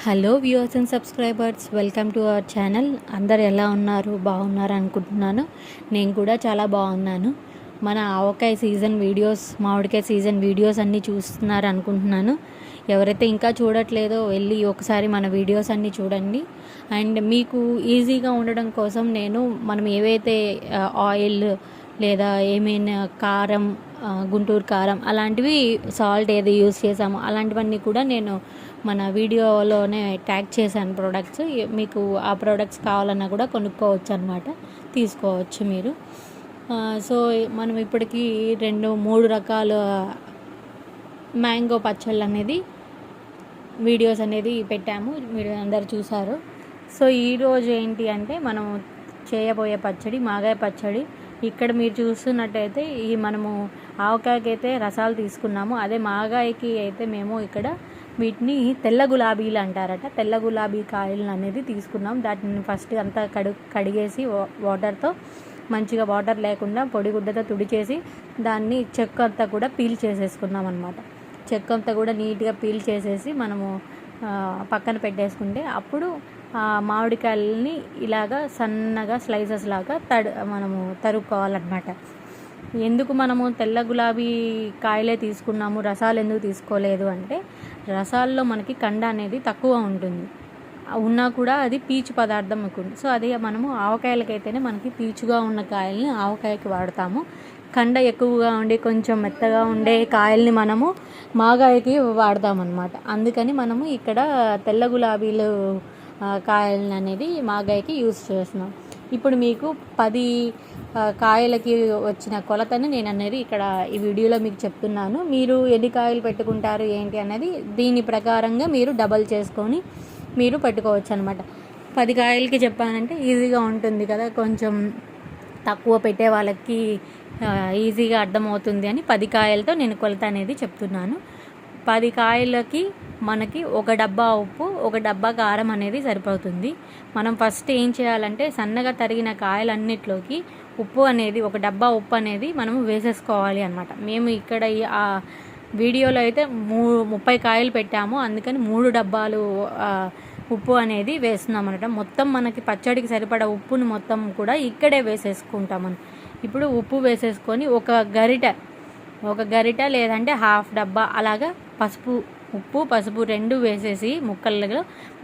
Hello viewers and subscribers, welcome to our channel. అందరు ఎలా ఉన్నారు? బాగున్నారు అనుకుంటున్నాను. నేను కూడా చాలా బాగున్నాను. మన ఆవకాయ సీజన్ వీడియోస్, మామిడికాయ సీజన్ వీడియోస్ అన్నీ చూస్తున్నారు అనుకుంటున్నాను. ఎవరైతే ఇంకా చూడట్లేదో వెళ్ళి ఒకసారి మన వీడియోస్ అన్నీ చూడండి. అండ్ మీకు ఈజీగా ఉండడం కోసం మనం ఏవైతే ఆయిల్ లేదా ఏమైనా కారం, గుంటూరు కారం అలాంటివి, సాల్ట్ ఏది యూస్ చేసామో అలాంటివన్నీ కూడా నేను మన వీడియోలోనే ట్యాగ్ చేశాను ప్రోడక్ట్స్. మీకు ఆ ప్రోడక్ట్స్ కావాలన్నా కూడా కొనుక్కోవచ్చు అనమాట, తీసుకోవచ్చు మీరు. సో మనం ఇప్పటికీ 2-3 రకాల మ్యాంగో పచ్చళ్ళు అనేది వీడియోస్ అనేది పెట్టాము, మీరు అందరు చూసారు. సో ఈరోజు ఏంటి అంటే మనం చేయబోయే పచ్చడి మాగాయ పచ్చడి. ఇక్కడ మీరు చూస్తున్నట్టయితే మనము ఆవకాయకి అయితే రసాలు తీసుకున్నాము, అదే మాగాయకి అయితే మేము ఇక్కడ వీటిని తెల్ల గులాబీలు అంటారట, తెల్ల గులాబీ కాయలు అనేది తీసుకున్నాం. దాటిని ఫస్ట్ అంతా కడిగేసి వాటర్తో మంచిగా, వాటర్ లేకుండా పొడి గుడ్డతో తుడిచేసి దాన్ని చెక్క అంతా కూడా పీల్ చేసేసుకున్నాం అనమాట. చెక్క అంతా కూడా నీట్గా పీల్ చేసేసి మనము పక్కన పెట్టేసుకుంటే అప్పుడు మామిడికాయలని ఇలాగా సన్నగా స్లైసెస్ లాగా మనము తరుక్కోవాలన్నమాట. ఎందుకు మనము తెల్ల గులాబీ కాయలే తీసుకున్నాము, రసాలు ఎందుకు తీసుకోలేదు అంటే, రసాల్లో మనకి కండ అనేది తక్కువ ఉంటుంది, ఉన్నా కూడా అది పీచు పదార్థం ఉంటుంది. సో అదే మనము ఆవకాయలకైతేనే మనకి పీచుగా ఉన్న కాయల్ని ఆవకాయకి వాడతాము. కండ ఎక్కువగా ఉండి కొంచెం మెత్తగా ఉండే కాయల్ని మనము మాగాయకి వాడతామన్నమాట. అందుకని మనము ఇక్కడ తెల్ల గులాబీలు కాయలను అనేది మాగాయకి యూస్ చేస్తున్నాం. ఇప్పుడు మీకు 10 కాయలకి వచ్చిన కొలతని నేను అనేది ఇక్కడ ఈ వీడియోలో మీకు చెప్తున్నాను. మీరు ఎన్ని కాయలు పెట్టుకుంటారు ఏంటి అనేది దీని ప్రకారంగా మీరు డబల్ చేసుకొని మీరు పెట్టుకోవచ్చు అనమాట. 10 కాయలకి చెప్పానంటే ఈజీగా ఉంటుంది కదా, కొంచెం తక్కువ పెట్టే వాళ్ళకి ఈజీగా అర్థమవుతుంది అని 10 కాయలతో నేను కొలత అనేది చెప్తున్నాను. 10 కాయలకి మనకి 1 డబ్బా ఉప్పు, 1 డబ్బా కారం అనేది సరిపోతుంది. మనం ఫస్ట్ ఏం చేయాలంటే సన్నగా తరిగిన కాయలన్నిట్లోకి ఉప్పు అనేది 1 డబ్బా ఉప్పు అనేది మనం వేసేసుకోవాలి అనమాట. మేము ఇక్కడ ఆ వీడియోలో అయితే 30 కాయలు పెట్టాము, అందుకని 3 డబ్బాలు ఉప్పు అనేది వేస్తున్నాం అనమాట. మొత్తం మనకి పచ్చడికి సరిపడా ఉప్పుని మొత్తం కూడా ఇక్కడే వేసేసుకుంటామని. ఇప్పుడు ఉప్పు వేసేసుకొని ఒక గరిట లేదంటే హాఫ్ డబ్బా అలాగా ఉప్పు పసుపు 2 వేసేసి ముక్కలలో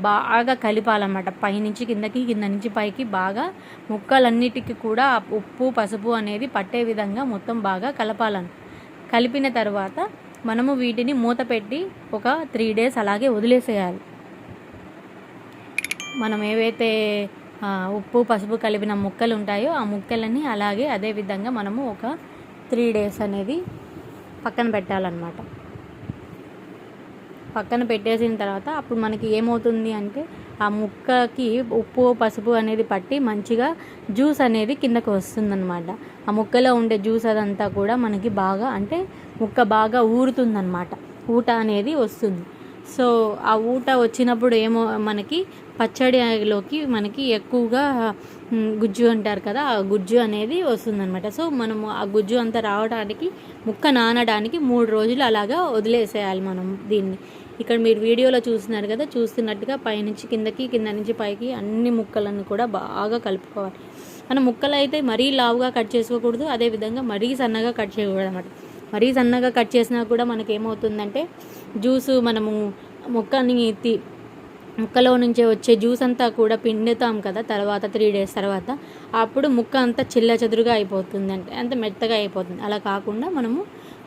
బాగా కలిపాలన్నమాట. పైనుంచి కిందకి, కింద నుంచి పైకి బాగా ముక్కలన్నిటికీ కూడా ఉప్పు పసుపు అనేది పట్టే విధంగా మొత్తం బాగా కలపాలని. కలిపిన తర్వాత మనము వీటిని మూత పెట్టి ఒక 3 days అలాగే వదిలేసేయాలి. మనం ఏవైతే ఉప్పు పసుపు కలిపిన ముక్కలు ఉంటాయో ఆ ముక్కలని అలాగే అదే విధంగా మనము ఒక 3 days అనేది పక్కన పెట్టాలన్నమాట. పక్కన పెట్టేసిన తర్వాత అప్పుడు మనకి ఏమవుతుంది అంటే ఆ ముక్కకి ఉప్పు పసుపు అనేది పట్టి మంచిగా జ్యూస్ అనేది కిందకు వస్తుందన్నమాట. ఆ ముక్కలో ఉండే జ్యూస్ అదంతా కూడా మనకి బాగా, అంటే ముక్క బాగా ఊరుతుందన్నమాట, ఊట అనేది వస్తుంది. సో ఆ ఊట వచ్చినప్పుడు మనకి పచ్చడిలోకి మనకి ఎక్కువగా గుజ్జు అంటారు కదా, ఆ గుజ్జు అనేది వస్తుందన్నమాట. సో మనము ఆ గుజ్జు అంతా రావడానికి, ముక్క నానడానికి 3 రోజులు అలాగా వదిలేసేయాలి మనం దీన్ని. ఇక్కడ మీరు వీడియోలో చూస్తున్నారు కదా, చూస్తున్నట్టుగా పైనుంచి కిందకి, కింద నుంచి పైకి అన్ని ముక్కలను కూడా బాగా కలుపుకోవాలి. మనం ముక్కలు అయితే మరీ లావుగా కట్ చేసుకోకూడదు, అదేవిధంగా మరీ సన్నగా కట్ చేయకూడదు అనమాట. మరీ సన్నగా కట్ చేసినా కూడా మనకి ఏమవుతుందంటే జ్యూసు, మనము ముక్కలో నుంచి వచ్చే జ్యూస్ అంతా కూడా పిండుతాం కదా తర్వాత 3 days తర్వాత, అప్పుడు ముక్క అంతా చిల్ల చెదురుగా అయిపోతుంది, అంటే అంత మెత్తగా అయిపోతుంది. అలా కాకుండా మనము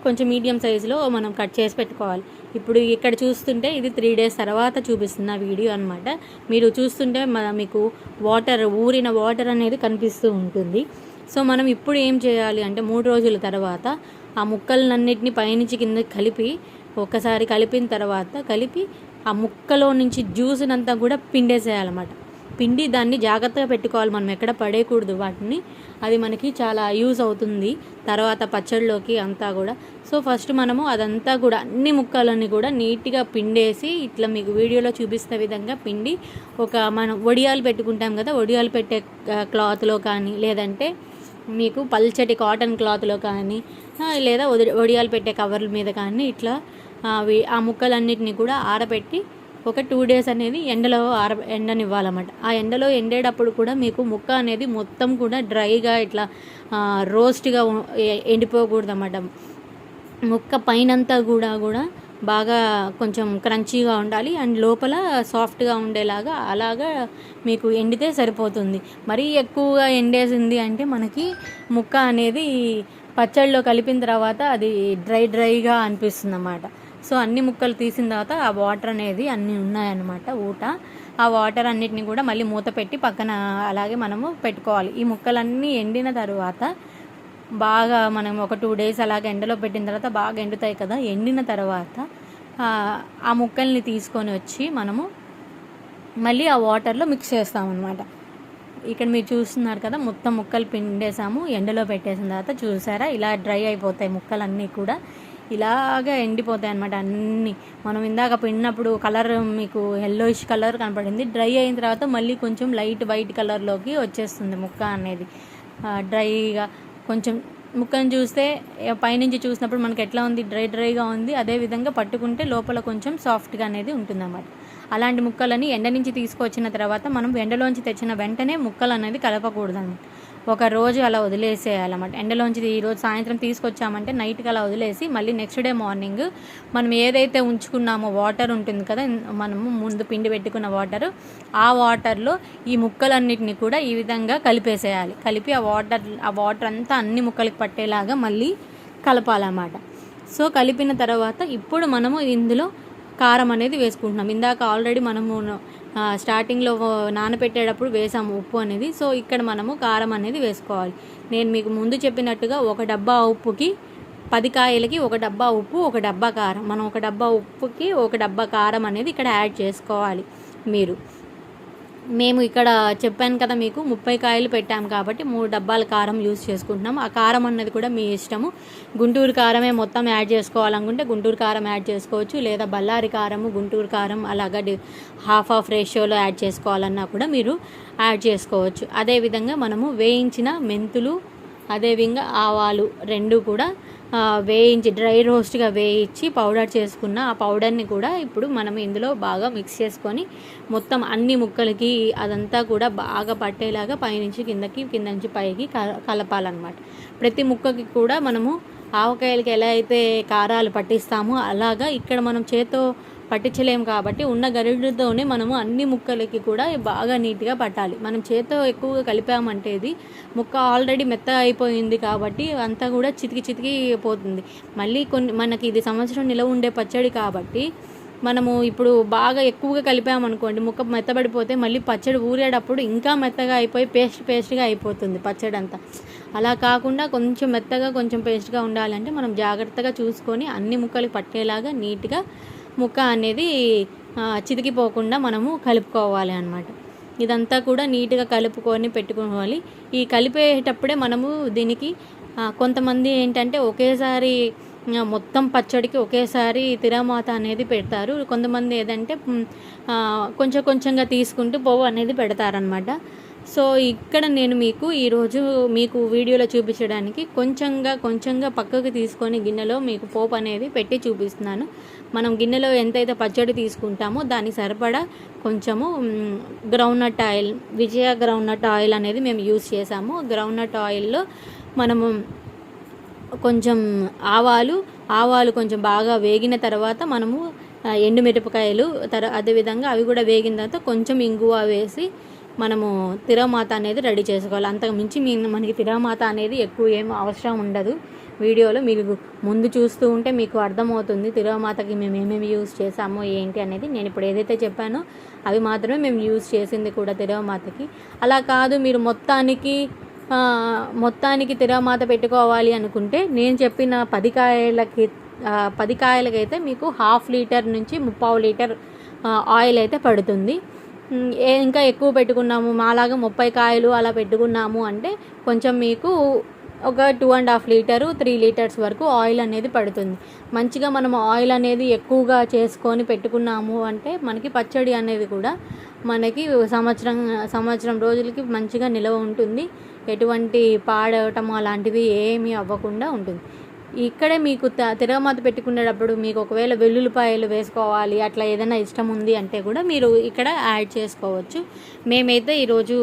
కొంచెం మీడియం సైజులో మనం కట్ చేసి పెట్టుకోవాలి. ఇప్పుడు ఇక్కడ చూస్తుంటే ఇది 3 days తర్వాత చూపిస్తున్న వీడియో అనమాట. మీరు చూస్తుంటే మీకు ఊరిన వాటర్ అనేది కనిపిస్తూ ఉంటుంది. సో మనం ఇప్పుడు ఏం చేయాలి అంటే 3 రోజుల తర్వాత ఆ ముక్కలన్నిటిని పైనుంచి కింద ఒకసారి కలిపిన తర్వాత ఆ ముక్కలో నుంచి జ్యూస్నంతా కూడా పిండేసేయాలన్నమాట. పిండి దాన్ని జాగ్రత్తగా పెట్టుకోవాలి, మనం ఎక్కడ పడేయకూడదు వాటిని. అది మనకి చాలా యూజ్ అవుతుంది తర్వాత పచ్చడిలోకి అంతా కూడా. సో ఫస్ట్ మనము అదంతా కూడా అన్ని ముక్కలన్నీ కూడా నీట్గా పిండేసి, ఇట్లా మీకు వీడియోలో చూపిస్తున్న విధంగా పిండి మనం వడియాలు పెట్టుకుంటాం కదా, వడియాలు పెట్టే క్లాత్లో కానీ, లేదంటే మీకు పల్చటి కాటన్ క్లాత్లో కానీ, లేదా వడియాలు పెట్టే కవర్ల మీద కానీ ఇట్లా ఆ ముక్కలన్నిటిని కూడా ఆరబెట్టి ఒక 2 డేస్ అనేది ఎండలో ఎండనివ్వాలన్నమాట. ఆ ఎండలో ఎండేటప్పుడు కూడా మీకు ముక్క అనేది మొత్తం కూడా డ్రైగా ఇట్లా రోస్ట్గా ఎండిపోకూడదన్నమాట. ముక్క పైనంతా కూడా బాగా కొంచెం క్రంచీగా ఉండాలి అండ్ లోపల సాఫ్ట్గా ఉండేలాగా అలాగా మీకు ఎండితే సరిపోతుంది. మరీ ఎక్కువగా ఎండేసింది అంటే మనకి ముక్క అనేది పచ్చడిలో కలిపిన తర్వాత అది డ్రైగా అనిపిస్తుంది అన్నమాట. సో అన్ని ముక్కలు తీసిన తర్వాత ఆ వాటర్ అనేది అన్నీ ఉన్నాయన్నమాట ఊట. ఆ వాటర్ అన్నిటిని కూడా మళ్ళీ మూత పెట్టి పక్కన అలాగే మనము పెట్టుకోవాలి. ఈ ముక్కలన్నీ ఎండిన తర్వాత బాగా మనం ఒక 2 డేస్ అలాగే ఎండలో పెట్టిన తర్వాత బాగా ఎండుతాయి కదా. ఎండిన తర్వాత ఆ ముక్కల్ని తీసుకొని వచ్చి మనము మళ్ళీ ఆ వాటర్లో మిక్స్ చేస్తామన్నమాట. ఇక్కడ మీరు చూస్తున్నారు కదా, మొత్తం ముక్కలు పిండేసాము, ఎండలో పెట్టేసిన తర్వాత చూసారా ఇలా డ్రై అయిపోతాయి ముక్కలన్నీ కూడా, ఇలాగా ఎండిపోతాయి అన్నమాట అన్నీ. మనం ఇందాక పిండినప్పుడు కలర్ మీకు ఎల్లోయిష్ కలర్ కనపడింది, డ్రై అయిన తర్వాత మళ్ళీ కొంచెం లైట్ వైట్ కలర్లోకి వచ్చేస్తుంది ముక్క అనేది. డ్రైగా కొంచెం ముక్కను చూస్తే పైనుంచి చూసినప్పుడు మనకి ఎట్లా ఉంది, డ్రైగా ఉంది. అదేవిధంగా పట్టుకుంటే లోపల కొంచెం సాఫ్ట్గా అనేది ఉంటుందన్నమాట. అలాంటి ముక్కలని ఎండ నుంచి తీసుకొచ్చిన తర్వాత మనం ఎండలోంచి తెచ్చిన వెంటనే ముక్కలు అనేది కలపకూడదన్నమాట. ఒక రోజు అలా వదిలేసేయాలన్నమాట. ఎండలోంచి ఈరోజు సాయంత్రం తీసుకొచ్చామంటే నైట్కి అలా వదిలేసి మళ్ళీ నెక్స్ట్ డే మార్నింగ్ మనం ఏదైతే ఉంచుకున్నామో వాటర్ ఉంటుంది కదా, మనము ముందు పిండి పెట్టుకున్న వాటర్, ఆ వాటర్లో ఈ ముక్కలన్నిటిని కూడా ఈ విధంగా కలిపేసేయాలి. కలిపి ఆ వాటర్ అంతా అన్ని ముక్కలకి పట్టేలాగా మళ్ళీ కలపాలన్నమాట. సో కలిపిన తర్వాత ఇప్పుడు మనము ఇందులో కారం అనేది వేసుకుంటున్నాం. ఇందాక ఆల్రెడీ మనము స్టార్టింగ్లో నానబెట్టేటప్పుడు వేసాము ఉప్పు అనేది. సో ఇక్కడ మనము కారం అనేది వేసుకోవాలి. నేను మీకు ముందు చెప్పినట్టుగా ఒక డబ్బా ఉప్పుకి 10 కాయలకి 1 డబ్బా ఉప్పు, 1 డబ్బా కారం. మనం 1 డబ్బా ఉప్పుకి 1 డబ్బా కారం అనేది ఇక్కడ యాడ్ చేసుకోవాలి మీరు. మేము ఇక్కడ చెప్పాను కదా మీకు 30 కాయలు పెట్టాము కాబట్టి 3 డబ్బాల కారం యూజ్ చేసుకుంటున్నాం. ఆ కారం అన్నది కూడా మీ ఇష్టము. గుంటూరు కారమే మొత్తం యాడ్ చేసుకోవాలనుకుంటే గుంటూరు కారం యాడ్ చేసుకోవచ్చు, లేదా బళ్ళారి కారము గుంటూరు కారం అలాగా హాఫ్ రేషియోలో యాడ్ చేసుకోవాలన్నా కూడా మీరు యాడ్ చేసుకోవచ్చు. అదేవిధంగా మనము వేయించిన మెంతులు అదేవిధంగా ఆవాలు 2 కూడా వేయించి డ్రై రోస్ట్గా వేయించి పౌడర్ చేసుకున్న ఆ పౌడర్ని కూడా ఇప్పుడు మనం ఇందులో బాగా మిక్స్ చేసుకొని మొత్తం అన్ని ముక్కలకి అదంతా కూడా బాగా పట్టేలాగా పైనుంచి కిందకి, కింద నుంచి పైకి కలపాలన్నమాట. ప్రతి ముక్కకి కూడా మనము ఆవకాయలకి ఎలా అయితే కారాలు పట్టిస్తామో అలాగా ఇక్కడ మనం చేత్తో పట్టించలేము కాబట్టి ఉన్న గరిటెతోనే మనము అన్ని ముక్కలకి కూడా బాగా నీట్గా పట్టాలి. మనం చేత్తో ఎక్కువగా కలిపామంటే ఇది ముక్క ఆల్రెడీ మెత్తగా అయిపోయింది కాబట్టి అంతా కూడా చితికి పోతుంది. మళ్ళీ మనకి ఇది సంవత్సరం నిలవ ఉండే పచ్చడి కాబట్టి మనము ఇప్పుడు బాగా ఎక్కువగా కలిపామనుకోండి ముక్క మెత్తబడిపోతే మళ్ళీ పచ్చడి ఊరేటప్పుడు ఇంకా మెత్తగా అయిపోయి పేస్ట్గా అయిపోతుంది పచ్చడి అంతా. అలా కాకుండా కొంచెం మెత్తగా కొంచెం పేస్ట్గా ఉండాలంటే మనం జాగ్రత్తగా చూసుకొని అన్ని ముక్కలకి పట్టేలాగా నీట్గా ముక్క అనేది చితికిపోకుండా మనము కలుపుకోవాలి అన్నమాట. ఇదంతా కూడా నీట్గా కలుపుకొని పెట్టుకోవాలి. ఈ కలిపేటప్పుడే మనము దీనికి కొంతమంది ఏంటంటే ఒకేసారి మొత్తం పచ్చడికి ఒకేసారి తిరమాత అనేది పెడతారు. కొంతమంది ఏదంటే కొంచెంగా తీసుకుంటూ పోవు అనేది పెడతారనమాట. సో ఇక్కడ నేను ఈరోజు మీకు వీడియోలో చూపించడానికి కొంచెంగా పక్కకు తీసుకొని గిన్నెలో మీకు పోపు అనేది పెట్టి చూపిస్తున్నాను. మనం గిన్నెలో ఎంతైతే పచ్చడి తీసుకుంటామో దానికి సరిపడా కొంచెము గ్రౌండ్నట్ ఆయిల్, విజయ గ్రౌండ్నట్ ఆయిల్ అనేది మేము యూజ్ చేసాము. గ్రౌండ్నట్ ఆయిల్లో మనము కొంచెం ఆవాలు కొంచెం బాగా వేగిన తర్వాత మనము ఎండుమిరపకాయలు అదేవిధంగా అవి కూడా వేగిన తర్వాత కొంచెం ఇంగువ వేసి మనము తిరమాత అనేది రెడీ చేసుకోవాలి. అంతకు మించి మనకి తిరమాత అనేది ఎక్కువ ఏం అవసరం ఉండదు. వీడియోలో మీరు ముందు చూస్తూ ఉంటే మీకు అర్థమవుతుంది తిరమాతకి మేము ఏమేమి యూజ్ చేసామో ఏంటి అనేది. నేను ఇప్పుడు ఏదైతే చెప్పానో అవి మాత్రమే మేము యూజ్ చేసింది కూడా తిరమాతకి. అలా కాదు మీరు మొత్తానికి తిరమాత పెట్టుకోవాలి అనుకుంటే నేను చెప్పిన 10 కాయలకైతే మీకు 1/2 లీటర్ నుంచి 3/4 లీటర్ ఆయిల్ అయితే పడుతుంది. ఇంకా ఎక్కువ పెట్టుకున్నాము మాలాగా 30 కాయలు అలా పెట్టుకున్నాము అంటే కొంచెం మీకు ఒక 2.5 లీటరు 3 లీటర్స్ వరకు ఆయిల్ అనేది పడుతుంది. మంచిగా మనం ఆయిల్ అనేది ఎక్కువగా చేసుకొని పెట్టుకున్నాము అంటే మనకి పచ్చడి అనేది కూడా మనకి సంవత్సరం రోజులకి మంచిగా నిలవ ఉంటుంది. ఎటువంటి పాడవటం అలాంటివి ఏమీ అవ్వకుండా ఉంటుంది. ఇక్కడే మీకు తిరగమాత పెట్టుకునేటప్పుడు మీకు ఒకవేళ వెల్లుల్లిపాయలు వేసుకోవాలి అట్లా ఏదైనా ఇష్టం ఉంది అంటే కూడా మీరు ఇక్కడ యాడ్ చేసుకోవచ్చు. మేమైతే ఈరోజు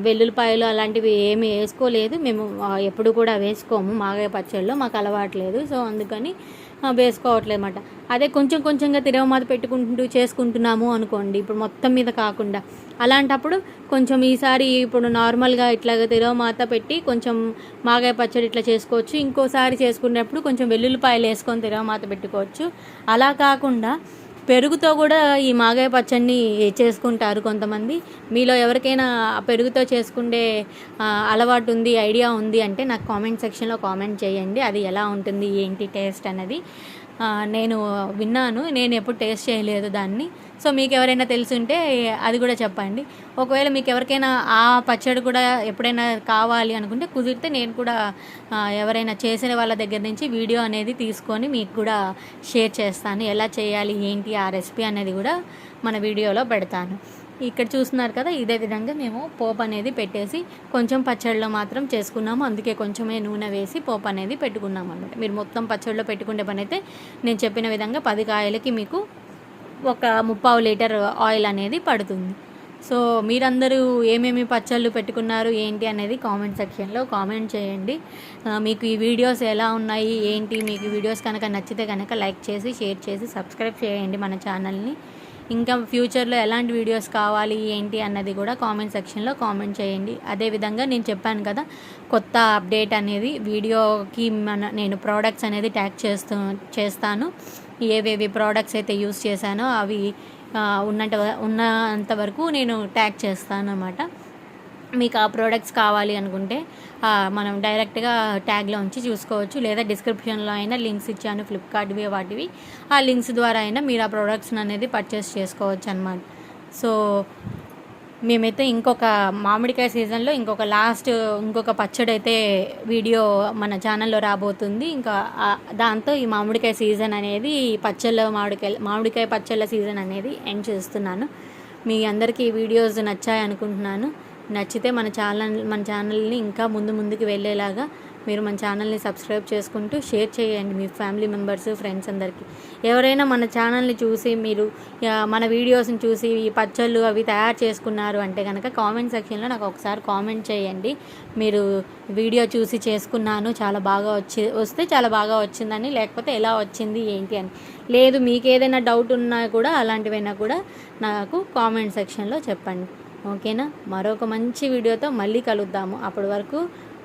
వెల్లుల్లిపాయలు అలాంటివి ఏమీ వేసుకోలేదు. మేము ఎప్పుడు కూడా వేసుకోము మాగాయ పచ్చడిలో, మాకు అలవాట్లేదు. సో అందుకని వేసుకోవట్లేదు అన్నమాట. అదే కొంచెం కొంచెంగా తిరగమాత పెట్టుకుంటూ చేసుకుంటున్నాము అనుకోండి, ఇప్పుడు మొత్తం మీద కాకుండా, అలాంటప్పుడు కొంచెం ఈసారి ఇప్పుడు నార్మల్గా ఇట్లాగ తిరగమాత పెట్టి కొంచెం మాగాయ పచ్చడి ఇట్లా చేసుకోవచ్చు. ఇంకోసారి చేసుకునేప్పుడు కొంచెం వెల్లుల్లిపాయలు వేసుకొని తిరగమాత పెట్టుకోవచ్చు. అలా కాకుండా పెరుగుతో కూడా ఈ మాగాయ పచ్చడిని చేసుకుంటారు కొంతమంది. మీలో ఎవరికైనా పెరుగుతో చేసుకుంటే అలవాటు ఉంది, ఐడియా ఉంది అంటే నాకు కామెంట్ సెక్షన్లో కామెంట్ చేయండి. అది ఎలా ఉంటుంది ఏంటి టేస్ట్ అనేది. నేను విన్నాను, నేను ఎప్పుడు టేస్ట్ చేయలేదు దాన్ని. సో మీకు ఎవరైనా తెలుసుంటే అది కూడా చెప్పండి. ఒకవేళ మీకు ఎవరికైనా ఆ పచ్చడి కూడా ఎప్పుడైనా కావాలి అనుకుంటే కుదిరితే నేను కూడా ఎవరైనా చేసిన వాళ్ళ దగ్గర నుంచి వీడియో అనేది తీసుకొని మీకు కూడా షేర్ చేస్తాను. ఎలా చేయాలి ఏంటి ఆ రెసిపీ అనేది కూడా మన వీడియోలో పెడతాను. ఇక్కడ చూస్తున్నారు కదా, ఇదే విధంగా మేము పోపు అనేది పెట్టేసి కొంచెం పచ్చడిలో మాత్రం చేసుకున్నాము. అందుకే కొంచెమే నూనె వేసి పోపు అనేది పెట్టుకున్నాము అనమాట. మీరు మొత్తం పచ్చడిలో పెట్టుకునే పని అయితే నేను చెప్పిన విధంగా 10 కాయలకి మీకు ఒక 3/4 లీటర్ ఆయిల్ అనేది పడుతుంది. సో మీరందరూ ఏమేమి పచ్చళ్ళు పెట్టుకున్నారు ఏంటి అనేది కామెంట్ సెక్షన్లో కామెంట్ చేయండి. మీకు ఈ వీడియోస్ ఎలా ఉన్నాయి ఏంటి, మీకు వీడియోస్ కనుక నచ్చితే కనుక లైక్ చేసి షేర్ చేసి సబ్స్క్రైబ్ చేయండి మన ఛానల్ని. ఇంకా ఫ్యూచర్లో ఎలాంటి వీడియోస్ కావాలి ఏంటి అన్నది కూడా కామెంట్ సెక్షన్లో కామెంట్ చేయండి. అదేవిధంగా నేను చెప్పాను కదా, కొత్త అప్డేట్ అనేది వీడియోకి నేను ప్రోడక్ట్స్ అనేది ట్యాగ్ చేస్తాను. ఏవేవి ప్రోడక్ట్స్ అయితే యూస్ చేశానో అవి ఉన్నంత వరకు నేను ట్యాగ్ చేస్తాను అన్నమాట. మీకు ఆ ప్రోడక్ట్స్ కావాలి అనుకుంటే మనం డైరెక్ట్గా ట్యాగ్లో ఉంచి చూసుకోవచ్చు, లేదా డిస్క్రిప్షన్లో అయినా లింక్స్ ఇచ్చాను ఫ్లిప్కార్ట్వి వాటివి. ఆ లింక్స్ ద్వారా అయినా మీరు ఆ ప్రోడక్ట్స్ అనేది పర్చేస్ చేసుకోవచ్చు అన్నమాట. సో మేమైతే ఇంకొక మామిడికాయ సీజన్లో ఇంకొక పచ్చడి అయితే వీడియో మన ఛానల్లో రాబోతుంది. ఇంకా దాంతో ఈ మామిడికాయ సీజన్ అనేది మామిడికాయ పచ్చళ్ళ సీజన్ అనేది ఎండ్ చేస్తున్నాను. మీ అందరికీ ఈ వీడియోస్ నచ్చాయి అనుకుంటున్నాను. నచ్చితే మన ఛానల్ని ఇంకా ముందుకు వెళ్ళేలాగా మీరు మన ఛానల్ని సబ్స్క్రైబ్ చేసుకుంటూ షేర్ చేయండి మీ ఫ్యామిలీ మెంబర్స్, ఫ్రెండ్స్ అందరికీ. ఎవరైనా మన ఛానల్ని చూసి మీరు మన వీడియోస్ని చూసి ఈ పచ్చళ్ళు అవి తయారు చేసుకున్నారు అంటే కనుక కామెంట్ సెక్షన్లో నాకు ఒకసారి కామెంట్ చేయండి. మీరు వీడియో చూసి చేసుకున్నాను, చాలా బాగా వస్తే చాలా బాగా వచ్చిందని, లేకపోతే ఎలా వచ్చింది ఏంటి అని. లేదు మీకు ఏదైనా డౌట్ ఉన్నా కూడా అలాంటివైనా కూడా నాకు కామెంట్ సెక్షన్లో చెప్పండి. ఓకేనా? మరొక మంచి వీడియోతో మళ్ళీ కలుద్దాము. అప్పటి వరకు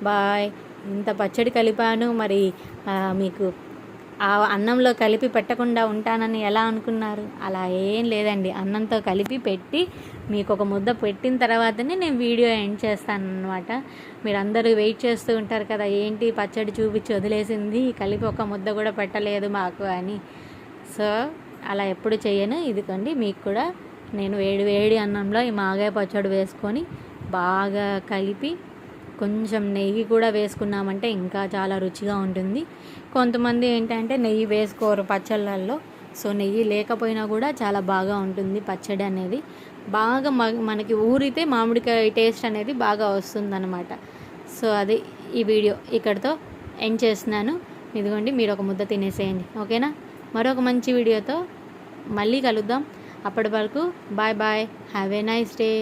బాయ్. ఇంత పచ్చడి కలిపాను, మరి మీకు ఆ అన్నంలో కలిపి పెట్టకుండా ఉంటానని ఎలా అనుకున్నారు? అలా ఏం లేదండి, అన్నంతో కలిపి పెట్టి మీకు ఒక ముద్ద పెట్టిన తర్వాతనే నేను వీడియో ఎండ్ చేస్తాను అన్నమాట. మీరు అందరూ వెయిట్ చేస్తూ ఉంటారు కదా, ఏంటి పచ్చడి చూపించి వదిలేసింది, కలిపి ఒక ముద్ద కూడా పెట్టలేదు మాకు అని. సో అలా ఎప్పుడు చేయను. ఇదిగోండి మీకు కూడా నేను వేడి అన్నంలో ఈ మాగాయ పచ్చడి వేసుకొని బాగా కలిపి కొంచెం నెయ్యి కూడా వేసుకున్నామంటే ఇంకా చాలా రుచిగా ఉంటుంది. కొంతమంది ఏంటంటే నెయ్యి వేసుకోరు పచ్చళ్ళల్లో. సో నెయ్యి లేకపోయినా కూడా చాలా బాగా ఉంటుంది పచ్చడి అనేది. బాగా మనకి ఊరితే మామిడికాయ టేస్ట్ అనేది బాగా వస్తుందన్నమాట. సో అది ఈ వీడియో ఇక్కడితో ఎండ్ చేస్తున్నాను. ఇదిగోండి మీరు ఒక ముద్ద తినేసేయండి. ఓకేనా? మరొక మంచి వీడియోతో మళ్ళీ కలుద్దాం. అప్పటి వరకు bye bye. Have a nice day.